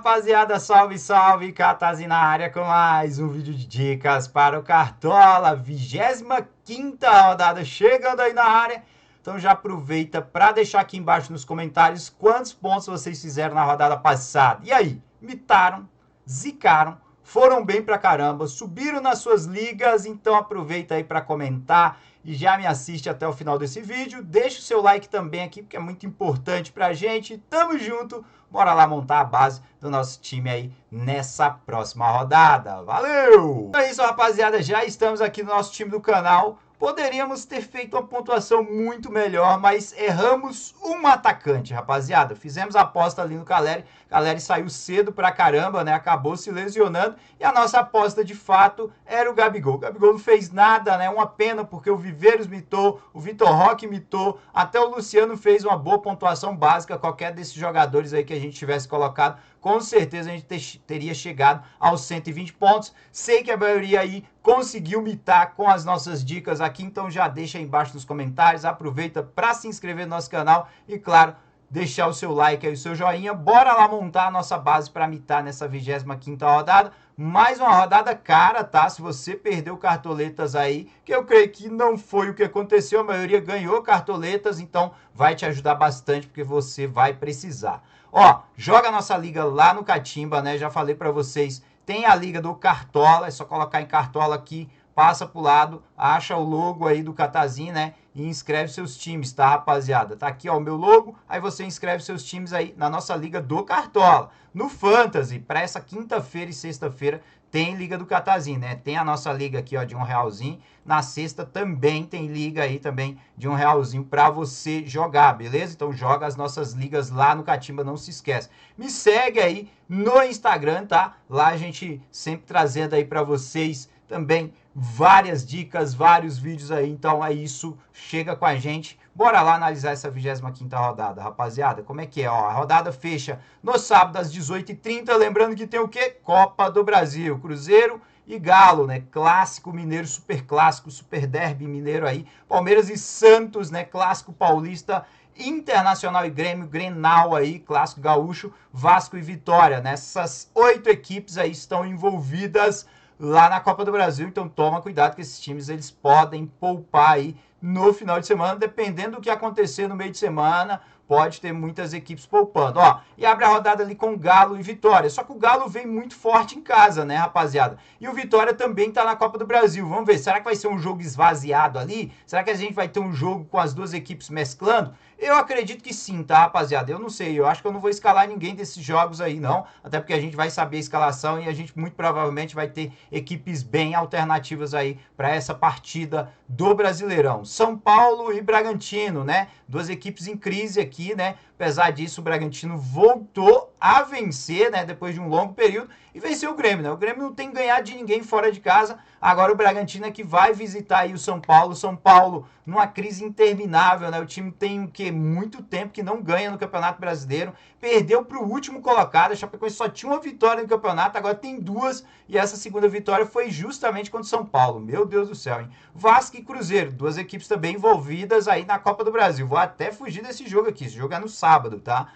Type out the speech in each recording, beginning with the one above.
rapaziada, salve, salve, Catasi na área com mais um vídeo de dicas para o Cartola, 25ª rodada chegando aí na área, então já aproveita para deixar aqui embaixo nos comentários quantos pontos vocês fizeram na rodada passada. E aí, mitaram, zicaram, foram bem pra caramba, subiram nas suas ligas, então aproveita aí para comentar e já me assiste até o final desse vídeo. Deixa o seu like também aqui, porque é muito importante pra gente. Tamo junto, bora lá montar a base do nosso time aí nessa próxima rodada. Valeu! Então é isso, rapaziada, já estamos aqui no nosso time do canal. Poderíamos ter feito uma pontuação muito melhor, mas erramos um atacante, rapaziada. Fizemos a aposta ali no Caleri. Caleri saiu cedo pra caramba, né? Acabou se lesionando. E a nossa aposta, de fato, era o Gabigol. O Gabigol não fez nada, né? Uma pena, porque o Viveiros mitou, o Vitor Roque mitou. Até o Luciano fez uma boa pontuação básica. Qualquer desses jogadores aí que a gente tivesse colocado, com certeza a gente teria chegado aos 120 pontos. Sei que a maioria aí conseguiu mitar com as nossas dicas aqui, então já deixa aí embaixo nos comentários, aproveita para se inscrever no nosso canal e, claro, deixar o seu like aí, o seu joinha. Bora lá montar a nossa base para mitar nessa 25ª rodada. Mais uma rodada cara, tá? Se você perdeu cartoletas aí, que eu creio que não foi o que aconteceu, a maioria ganhou cartoletas, então vai te ajudar bastante, porque você vai precisar. Ó, joga a nossa liga lá no Catimba, né? Já falei para vocês, tem a liga do Cartola, é só colocar em Cartola aqui, passa pro lado, acha o logo aí do Catazinho, né? E inscreve seus times, tá, rapaziada? Tá aqui, ó, o meu logo, aí você inscreve seus times aí na nossa liga do Cartola. No Fantasy, para essa quinta-feira e sexta-feira, tem liga do Catazinho, né? Tem a nossa liga aqui, ó, de R$1. Na sexta também tem liga aí também de R$1 para você jogar, beleza? Então joga as nossas ligas lá no Catimba, não se esquece. Me segue aí no Instagram, tá? Lá a gente sempre trazendo aí para vocês também várias dicas, vários vídeos aí, então é isso, chega com a gente, bora lá analisar essa 25ª rodada, rapaziada, como é que é, ó, a rodada fecha no sábado às 18h30, lembrando que tem o quê? Copa do Brasil, Cruzeiro e Galo, né, clássico mineiro, super clássico, super derby mineiro aí, Palmeiras e Santos, né, clássico paulista, Internacional e Grêmio, Grenal aí, clássico gaúcho, Vasco e Vitória, né, essas 8 equipes aí estão envolvidas lá na Copa do Brasil, então toma cuidado que esses times eles podem poupar aí no final de semana, dependendo do que acontecer no meio de semana, pode ter muitas equipes poupando, ó, e abre a rodada ali com Galo e Vitória, só que o Galo vem muito forte em casa, né, rapaziada, e o Vitória também tá na Copa do Brasil, vamos ver, será que vai ser um jogo esvaziado ali? Será que a gente vai ter um jogo com as duas equipes mesclando? Eu acredito que sim, tá, rapaziada? Eu não sei, eu acho que eu não vou escalar ninguém desses jogos aí, não. Até porque a gente vai saber a escalação e a gente muito provavelmente vai ter equipes bem alternativas aí para essa partida do Brasileirão. São Paulo e Bragantino, né? Duas equipes em crise aqui, né? Apesar disso, o Bragantino voltou a vencer, né? Depois de um longo período e venceu o Grêmio, né? O Grêmio não tem ganhado de ninguém fora de casa. Agora o Bragantino é que vai visitar aí o São Paulo. São Paulo numa crise interminável, né? O time tem o quê? Muito tempo que não ganha no Campeonato Brasileiro. Perdeu para o último colocado. A Chapecoense só tinha uma vitória no campeonato, agora tem duas. E essa segunda vitória foi justamente contra o São Paulo. Meu Deus do céu, hein? Vasco e Cruzeiro, duas equipes também envolvidas aí na Copa do Brasil. Vou até fugir desse jogo aqui. Esse jogo é no sábado, tá?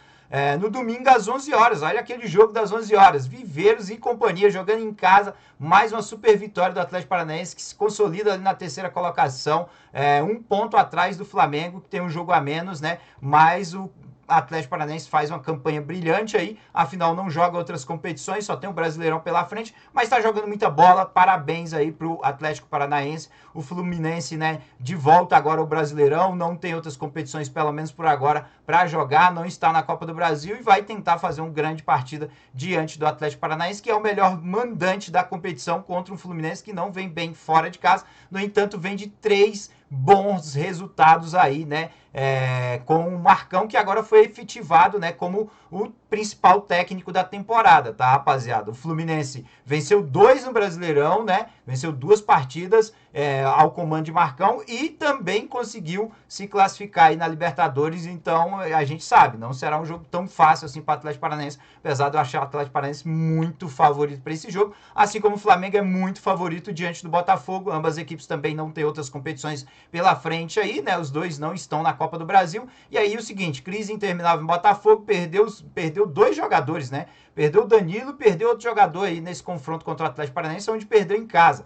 No domingo às 11 horas, olha aquele jogo das 11 horas, Viveiros e companhia jogando em casa, mais uma super vitória do Atlético Paranaense que se consolida ali na terceira colocação, um ponto atrás do Flamengo que tem um jogo a menos, né, mas o Atlético Paranaense faz uma campanha brilhante aí, afinal não joga outras competições, só tem o Brasileirão pela frente, mas está jogando muita bola, parabéns aí pro Atlético Paranaense, o Fluminense, né, de volta agora ao Brasileirão, não tem outras competições, pelo menos por agora, para jogar, não está na Copa do Brasil e vai tentar fazer uma grande partida diante do Atlético Paranaense, que é o melhor mandante da competição contra um Fluminense que não vem bem fora de casa, no entanto vem de 3 bons resultados aí, né, com o Marcão, que agora foi efetivado, né, como o principal técnico da temporada, tá, rapaziada? O Fluminense venceu 2 no Brasileirão, né, venceu 2 partidas ao comando de Marcão e também conseguiu se classificar aí na Libertadores, então a gente sabe, não será um jogo tão fácil assim para o Atlético Paranaense, apesar de eu achar o Atlético Paranaense muito favorito para esse jogo, assim como o Flamengo é muito favorito diante do Botafogo, ambas equipes também não têm outras competições pela frente aí, né, os dois não estão na Copa do Brasil. E aí o seguinte, crise interminável em Botafogo, perdeu 2 jogadores, né? Perdeu o Danilo, perdeu outro jogador aí nesse confronto contra o Atlético Paranaense, onde perdeu em casa.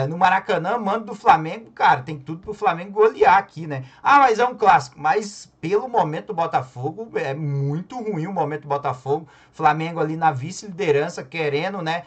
No Maracanã, mando do Flamengo, cara, tem tudo pro Flamengo golear aqui, né? Ah, mas é um clássico. Mas pelo momento do Botafogo, é muito ruim o momento do Botafogo. Flamengo ali na vice-liderança, querendo, né,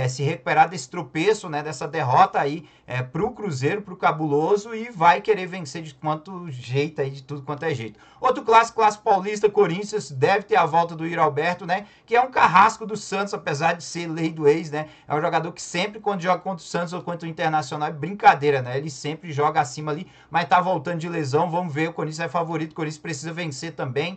se recuperar desse tropeço, né, dessa derrota aí pro Cruzeiro, pro Cabuloso, e vai querer vencer de quanto jeito aí, de tudo quanto é jeito. Outro clássico paulista, Corinthians, deve ter a volta do Yuri Alberto, né, que é um carrasco do Santos, apesar de ser lei do ex, né, é um jogador que sempre quando joga contra o Santos ou contra o Internacional é brincadeira, né, ele sempre joga acima ali, mas tá voltando de lesão, vamos ver, o Corinthians é favorito, o Corinthians precisa vencer também.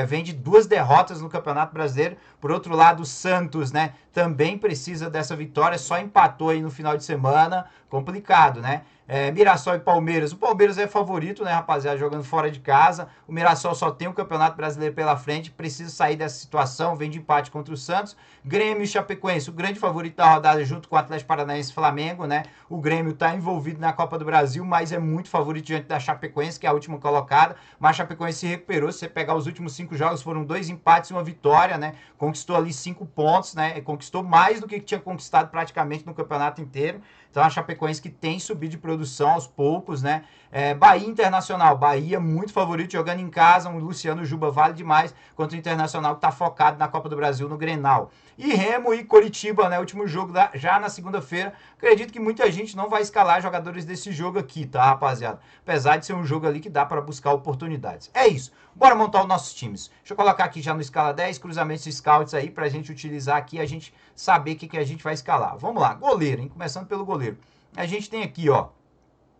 Vem de 2 derrotas no Campeonato Brasileiro. Por outro lado, o Santos, né, também precisa dessa vitória, só empatou aí no final de semana, complicado, né? Mirassol e Palmeiras. O Palmeiras é favorito, né, rapaziada, jogando fora de casa. O Mirassol só tem o Campeonato Brasileiro pela frente, precisa sair dessa situação, vem de empate contra o Santos. Grêmio e Chapecoense, o grande favorito da rodada junto com o Atlético Paranaense e Flamengo, né? O Grêmio está envolvido na Copa do Brasil, mas é muito favorito diante da Chapecoense, que é a última colocada. Mas a Chapecoense se recuperou, se você pegar os últimos 5 jogos, foram 2 empates e 1 vitória, né? Conquistou ali 5 pontos, né? Conquistou mais do que tinha conquistado praticamente no campeonato inteiro. Então a Chapecoense que tem subido de produção aos poucos, né? Bahia Internacional, Bahia muito favorito jogando em casa, um Luciano Juba vale demais contra o Internacional que está focado na Copa do Brasil no Grenal. E Remo e Coritiba, né? Último jogo já na segunda-feira. Acredito que muita gente não vai escalar jogadores desse jogo aqui, tá, rapaziada? Apesar de ser um jogo ali que dá para buscar oportunidades. É isso. Bora montar os nossos times. Deixa eu colocar aqui já no escala 10, cruzamentos e scouts aí, pra gente utilizar aqui, a gente saber o que a gente vai escalar. Vamos lá, goleiro, hein? Começando pelo goleiro. A gente tem aqui, ó,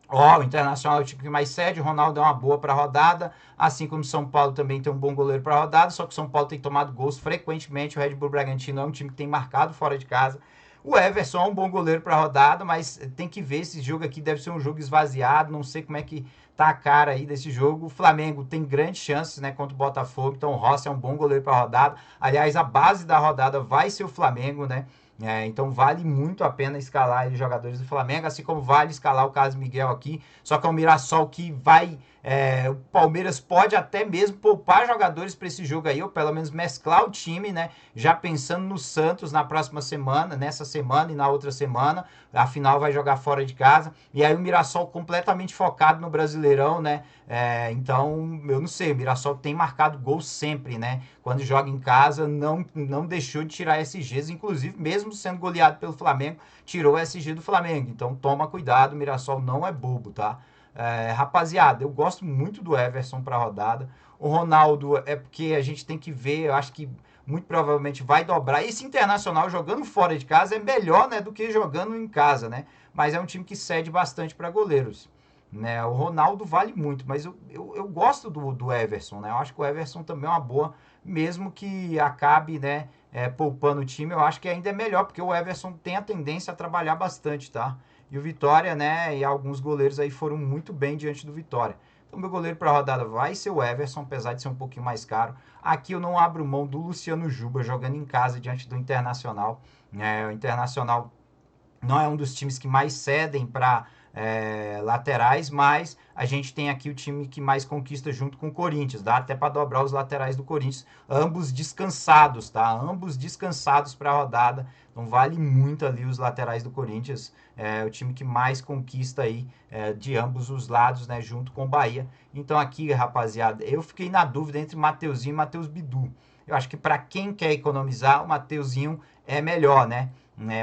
o Internacional é o time que mais cede, o Ronaldo é uma boa para rodada, assim como o São Paulo também tem um bom goleiro para rodada, só que o São Paulo tem tomado gols frequentemente, o Red Bull Bragantino é um time que tem marcado fora de casa. O Everson é um bom goleiro para rodada, mas tem que ver, esse jogo aqui deve ser um jogo esvaziado, não sei como é que tá a cara aí desse jogo. O Flamengo tem grandes chances, né, contra o Botafogo, então o Rossi é um bom goleiro para rodada. Aliás, a base da rodada vai ser o Flamengo, né? Então vale muito a pena escalar os jogadores do Flamengo, assim como vale escalar o Carlos Miguel aqui, só que é o Mirassol que vai, o Palmeiras pode até mesmo poupar jogadores para esse jogo aí, ou pelo menos mesclar o time, né, já pensando no Santos na próxima semana, nessa semana e na outra semana, afinal vai jogar fora de casa, e aí o Mirassol completamente focado no Brasileirão, né, então eu não sei, o Mirassol tem marcado gol sempre, né, quando joga em casa, não deixou de tirar SGs, inclusive mesmo sendo goleado pelo Flamengo, tirou o SG do Flamengo. Então toma cuidado, o Mirassol não é bobo, tá? Rapaziada, eu gosto muito do Everson para a rodada. O Ronaldo é porque a gente tem que ver, eu acho que muito provavelmente vai dobrar. Esse Internacional jogando fora de casa é melhor, né, do que jogando em casa, né? Mas é um time que cede bastante para goleiros. Né? O Ronaldo vale muito, mas eu gosto do Everson, né? Eu acho que o Everson também é uma boa, mesmo que acabe, né, poupando o time, eu acho que ainda é melhor, porque o Everson tem a tendência a trabalhar bastante, tá? E o Vitória, né, e alguns goleiros aí foram muito bem diante do Vitória. Então, meu goleiro para a rodada vai ser o Everson, apesar de ser um pouquinho mais caro. Aqui eu não abro mão do Luciano Juba, jogando em casa diante do Internacional. O Internacional não é um dos times que mais cedem para laterais, mas a gente tem aqui o time que mais conquista junto com o Corinthians, dá até para dobrar os laterais do Corinthians, ambos descansados, tá? Ambos descansados para a rodada, então vale muito ali os laterais do Corinthians, o time que mais conquista aí de ambos os lados, né, junto com o Bahia. Então aqui, rapaziada, eu fiquei na dúvida entre Mateuzinho e Matheus Bidu. Eu acho que para quem quer economizar, o Mateuzinho é melhor, né?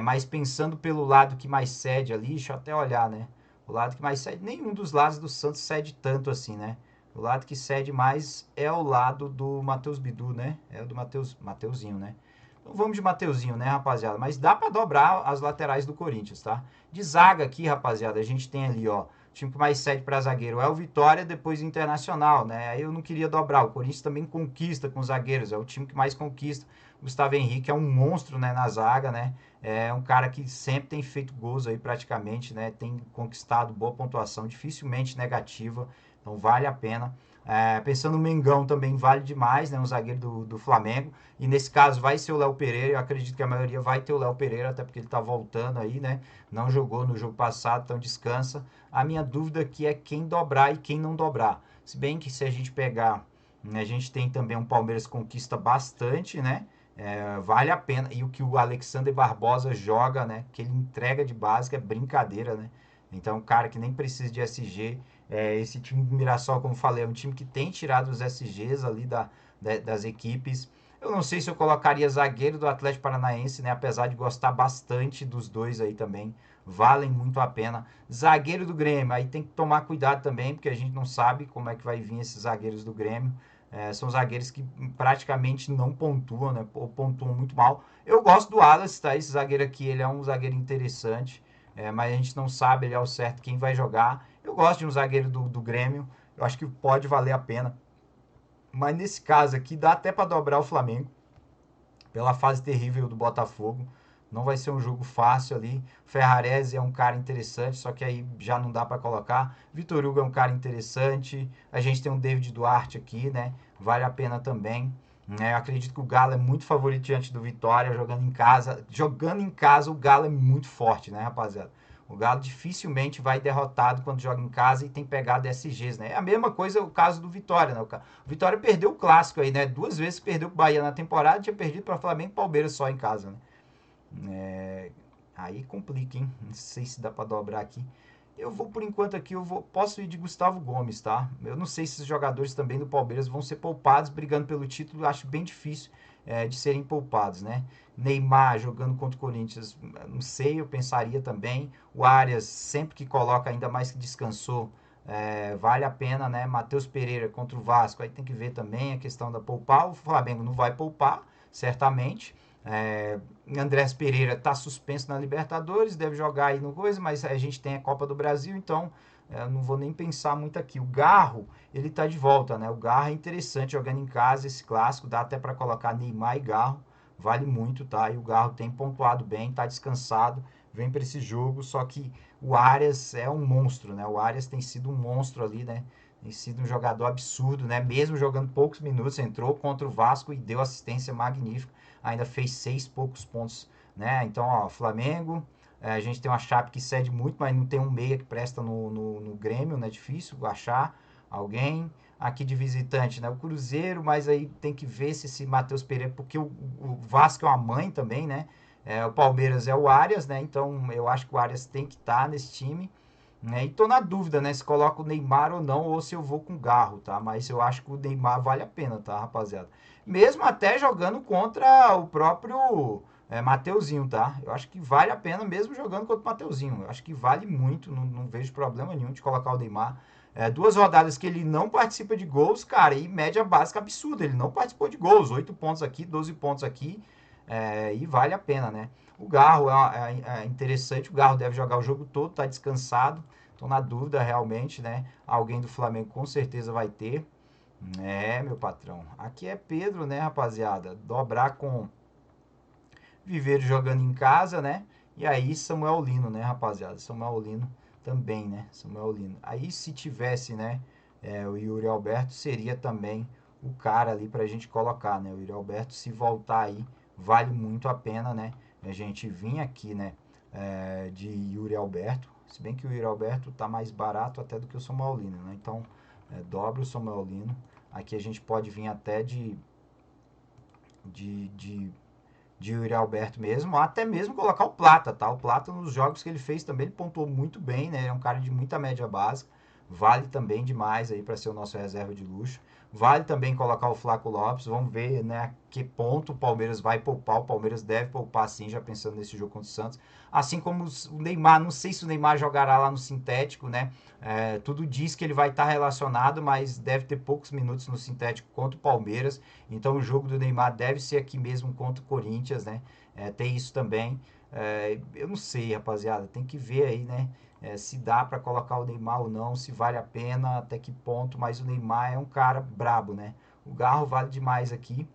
Mas pensando pelo lado que mais cede ali, deixa eu até olhar, né? O lado que mais cede, nenhum dos lados do Santos cede tanto assim, né? O lado que cede mais é o lado do Matheus Bidu, né? É o do Mateuzinho, né? Então vamos de Mateuzinho, né, rapaziada? Mas dá para dobrar as laterais do Corinthians, tá? De zaga aqui, rapaziada, a gente tem ali, ó, o time que mais cede para zagueiro é o Vitória, depois o Internacional, né? Aí eu não queria dobrar. O Corinthians também conquista com zagueiros, é o time que mais conquista. O Gustavo Henrique é um monstro, né, na zaga, né? É um cara que sempre tem feito gols aí praticamente, né? Tem conquistado boa pontuação, dificilmente negativa, então vale a pena. Pensando no Mengão também vale demais, né? Um zagueiro do Flamengo. E nesse caso vai ser o Léo Pereira. Eu acredito que a maioria vai ter o Léo Pereira, até porque ele tá voltando aí, né? Não jogou no jogo passado, então descansa. A minha dúvida aqui é quem dobrar e quem não dobrar. Se bem que se a gente pegar, né, a gente tem também um Palmeiras que conquista bastante, né? Vale a pena. E o que o Alexander Barbosa joga, né? Que ele entrega de básica é brincadeira, né? Então, cara que nem precisa de SG. Esse time do Mirassol, como falei, é um time que tem tirado os SGs ali das equipes. Eu não sei se eu colocaria zagueiro do Atlético Paranaense, né? Apesar de gostar bastante dos dois aí também. Valem muito a pena. Zagueiro do Grêmio, aí tem que tomar cuidado também, porque a gente não sabe como é que vai vir esses zagueiros do Grêmio. São zagueiros que praticamente não pontuam, né? Ou pontuam muito mal. Eu gosto do Wallace, tá? Esse zagueiro aqui, ele é um zagueiro interessante, mas a gente não sabe ele ao certo quem vai jogar. Eu gosto de um zagueiro do Grêmio, eu acho que pode valer a pena. Mas nesse caso aqui, dá até para dobrar o Flamengo, pela fase terrível do Botafogo. Não vai ser um jogo fácil ali. Ferrarese é um cara interessante, só que aí já não dá para colocar. Vitor Hugo é um cara interessante. A gente tem um David Duarte aqui, né? Vale a pena também. Eu acredito que o Galo é muito favorito diante do Vitória, jogando em casa. Jogando em casa, o Galo é muito forte, né, rapaziada? O Galo dificilmente vai derrotado quando joga em casa e tem pegado SGs, né? É a mesma coisa o caso do Vitória, né? O Vitória perdeu o clássico aí, né? 2 vezes perdeu pro Bahia na temporada, tinha perdido para Flamengo e Palmeiras só em casa, né? Aí complica, hein? Não sei se dá para dobrar aqui. Eu vou, por enquanto aqui, posso ir de Gustavo Gomes, tá? Eu não sei se esses jogadores também do Palmeiras vão ser poupados brigando pelo título. Acho bem difícil de serem poupados, né? Neymar jogando contra o Corinthians, não sei, eu pensaria também. O Arias, sempre que coloca, ainda mais que descansou, vale a pena, né? Matheus Pereira contra o Vasco, aí tem que ver também a questão da poupar. O Flamengo não vai poupar, certamente. Andrés Pereira está suspenso na Libertadores, deve jogar aí no coisa, mas a gente tem a Copa do Brasil, então não vou nem pensar muito aqui. O Garro, ele tá de volta, né? O Garro é interessante jogando em casa esse clássico, dá até para colocar Neymar e Garro, vale muito, tá? E o Garro tem pontuado bem, tá descansado, vem para esse jogo, só que o Arias é um monstro, né? O Arias tem sido um monstro ali, né? Tem sido um jogador absurdo, né? Mesmo jogando poucos minutos, entrou contra o Vasco e deu assistência magnífica, ainda fez 6 poucos pontos, né? Então, ó, Flamengo, a gente tem uma Chape que cede muito, mas não tem um meia que presta no Grêmio, né? Difícil achar alguém. Aqui de visitante, né? O Cruzeiro, mas aí tem que ver se esse Matheus Pereira, porque o Vasco é uma mãe também, né? O Palmeiras é o Arias, né? Então eu acho que o Arias tem que estar nesse time. Né? E tô na dúvida, né? Se coloco o Neymar ou não, ou se eu vou com o Garro, tá? Mas eu acho que o Neymar vale a pena, tá, rapaziada? Mesmo até jogando contra o próprio Mateuzinho, tá? Eu acho que vale a pena mesmo jogando contra o Mateuzinho. Eu acho que vale muito, não vejo problema nenhum de colocar o Neymar. 2 rodadas que ele não participa de gols, cara, e média básica absurda. Ele não participou de gols, 8 pontos aqui, 12 pontos aqui, e vale a pena, né? O Garro é interessante, o Garro deve jogar o jogo todo, tá descansado. Tô na dúvida realmente, né? Alguém do Flamengo com certeza vai ter. Meu patrão. Aqui é Pedro, né, rapaziada? Dobrar com Viveiro jogando em casa, né? E aí Samuel Lino, né, rapaziada? Samuel Lino também, né? Samuel Lino. Aí se tivesse, né, o Yuri Alberto, seria também o cara ali pra gente colocar, né? O Yuri Alberto, se voltar aí, vale muito a pena, né? A gente vir aqui, né, de Yuri Alberto. Se bem que o Yuri Alberto tá mais barato até do que o Samuel Lino, né? Então, dobra o Samuel Lino. Aqui a gente pode vir até de, de, de Yuri Alberto mesmo, ou até mesmo colocar o Plata, tá? O Plata nos jogos que ele fez também, ele pontuou muito bem, né? É um cara de muita média básica, vale também demais aí para ser o nosso reserva de luxo. Vale também colocar o Flaco Lopes, vamos ver, né, a que ponto o Palmeiras vai poupar. O Palmeiras deve poupar sim, já pensando nesse jogo contra o Santos. Assim como o Neymar, não sei se o Neymar jogará lá no sintético, né? Tudo diz que ele vai estar relacionado, mas deve ter poucos minutos no sintético contra o Palmeiras. Então o jogo do Neymar deve ser aqui mesmo contra o Corinthians, né? Tem isso também. Eu não sei, rapaziada, tem que ver aí, né? Se dá para colocar o Neymar ou não, se vale a pena, até que ponto, mas o Neymar é um cara brabo, né? O Garro vale demais aqui.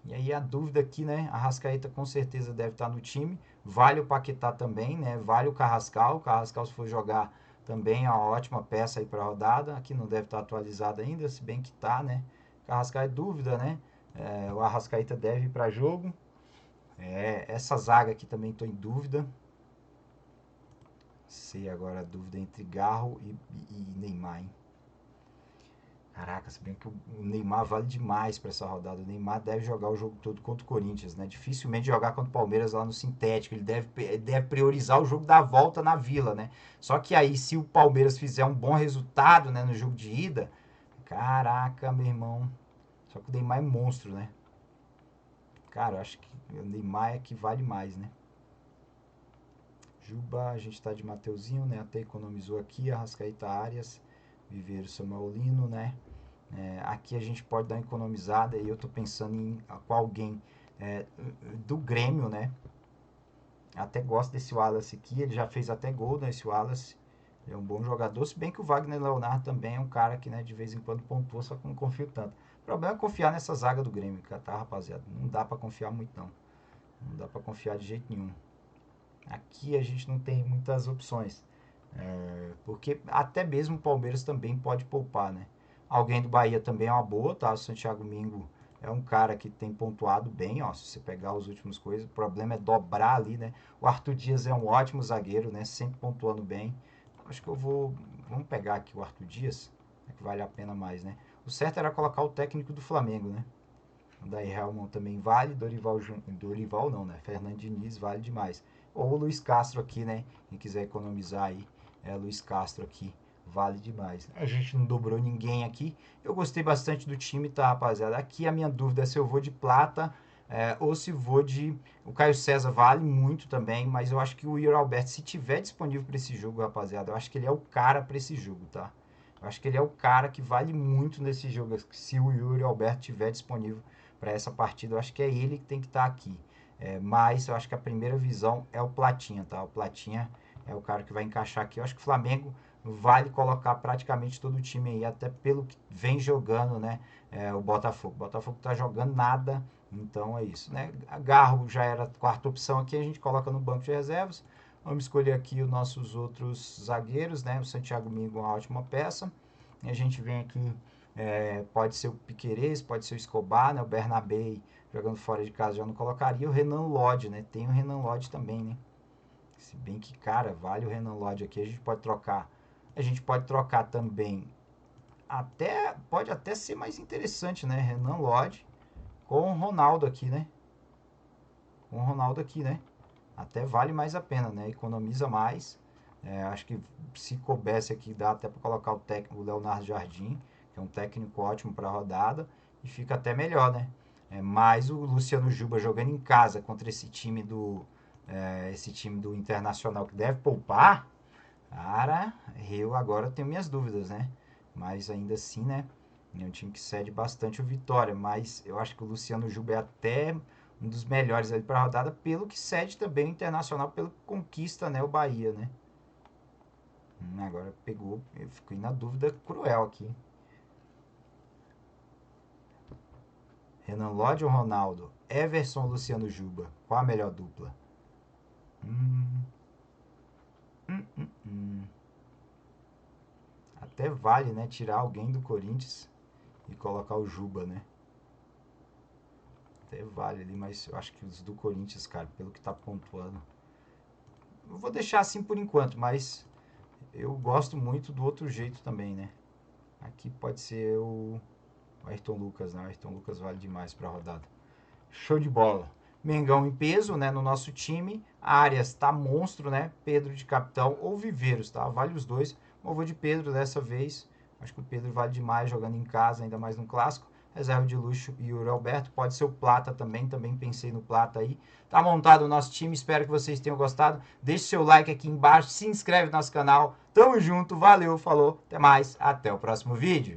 E aí a dúvida aqui, né? A Arrascaeta com certeza deve estar no time. Vale o Paquetá também, né? Vale o Carrascal. O Carrascal, se for jogar, também é uma ótima peça aí para a rodada. Aqui não deve estar atualizado ainda, se bem que tá, né? Carrascal é dúvida, né? O Arrascaeta deve ir para jogo. Essa zaga aqui também estou em dúvida. Sei agora a dúvida entre Garro e Neymar, hein? Caraca, se bem que o Neymar vale demais para essa rodada. O Neymar deve jogar o jogo todo contra o Corinthians, né? Dificilmente jogar contra o Palmeiras lá no sintético. Ele deve priorizar o jogo da volta na Vila, né? Só que aí, se o Palmeiras fizer um bom resultado, né, no jogo de ida, caraca, meu irmão. Só que o Neymar é monstro, né? Cara, eu acho que o Neymar é que vale mais, né? Juba, a gente tá de Mateuzinho, né? Até economizou aqui. Arrascaeta, Arias, Viveiro, Samuelino, né? Aqui a gente pode dar uma economizada e eu tô pensando com alguém do Grêmio, né? Até gosto desse Wallace aqui, ele já fez até gol nesse Wallace. Ele é um bom jogador, se bem que o Wagner Leonardo também é um cara que, né, de vez em quando pontua, só que não confio tanto. O problema é confiar nessa zaga do Grêmio, tá, rapaziada? Não dá pra confiar muito, não. Não dá pra confiar de jeito nenhum. Aqui a gente não tem muitas opções. Porque até mesmo o Palmeiras também pode poupar, né? Alguém do Bahia também é uma boa, tá? O Santiago Mingo é um cara que tem pontuado bem, ó. Se você pegar os últimos coisas, o problema é dobrar ali, né? O Arthur Dias é um ótimo zagueiro, né? Sempre pontuando bem. Acho que eu vou. Vamos pegar aqui o Arthur Dias, que vale a pena mais, né? O certo era colocar o técnico do Flamengo, né? O Daí Helmond também vale, Dorival não, né? Fernando Diniz vale demais. Ou o Luiz Castro aqui, né? Quem quiser economizar aí, Luiz Castro aqui, vale demais. A gente não dobrou ninguém aqui. Eu gostei bastante do time, tá, rapaziada? Aqui a minha dúvida é se eu vou de Plata ou se vou de... O Caio César vale muito também, mas eu acho que o Yuri Alberto, se tiver disponível para esse jogo, rapaziada, eu acho que ele é o cara para esse jogo, tá? Eu acho que ele é o cara que vale muito nesse jogo, se o Yuri Alberto tiver disponível para essa partida. Eu acho que é ele que tem que estar aqui. Mas eu acho que a primeira visão é o Platinha, tá? O Platinha é o cara que vai encaixar aqui. Eu acho que o Flamengo vale colocar praticamente todo o time aí, até pelo que vem jogando, né? O Botafogo. O Botafogo tá jogando nada, então é isso, né? Garro já era a quarta opção aqui, a gente coloca no banco de reservas. Vamos escolher aqui os nossos outros zagueiros, né? O Santiago Mingo, uma ótima peça. E a gente vem aqui, pode ser o Piquerez, pode ser o Escobar, né? O Bernabé jogando fora de casa já não colocaria. O Renan Lodge, né? Tem o Renan Lodge também, né? Se bem que, cara, vale o Renan Lodge aqui. A gente pode trocar. A gente pode trocar também. Pode até ser mais interessante, né? Renan Lodge com o Ronaldo aqui, né? Com o Ronaldo aqui, né? Até vale mais a pena, né? Economiza mais. Acho que se coubesse aqui, dá até para colocar o técnico, o Leonardo Jardim, que é um técnico ótimo para a rodada, e fica até melhor, né? Mas o Luciano Juba jogando em casa contra esse time do Internacional que deve poupar, cara, eu agora tenho minhas dúvidas, né? Mas ainda assim, né? É um time que cede bastante o Vitória, mas eu acho que o Luciano Juba é até um dos melhores ali para a rodada, pelo que cede também o Internacional, pelo que conquista, né, o Bahia, né? Agora pegou, eu fiquei na dúvida cruel aqui. Renan Lodge ou Ronaldo? Everson ou Luciano Juba? Qual a melhor dupla? Hum, hum, hum, hum. Até vale, né, tirar alguém do Corinthians e colocar o Juba, né? Até vale ali, mas eu acho que os do Corinthians, cara, pelo que tá pontuando. Eu vou deixar assim por enquanto, mas eu gosto muito do outro jeito também, né? Aqui pode ser o Ayrton Lucas, né? O Ayrton Lucas vale demais pra rodada. Show de bola. Mengão em peso, né, no nosso time. Arias tá monstro, né? Pedro de capitão ou Viveiros, tá? Vale os dois. Eu vou de Pedro dessa vez. Acho que o Pedro vale demais jogando em casa, ainda mais no clássico. Reserva de luxo e o Alberto. Pode ser o Plata também. Também pensei no Plata aí. Tá montado o nosso time. Espero que vocês tenham gostado. Deixe seu like aqui embaixo. Se inscreve no nosso canal. Tamo junto. Valeu, falou. Até mais. Até o próximo vídeo.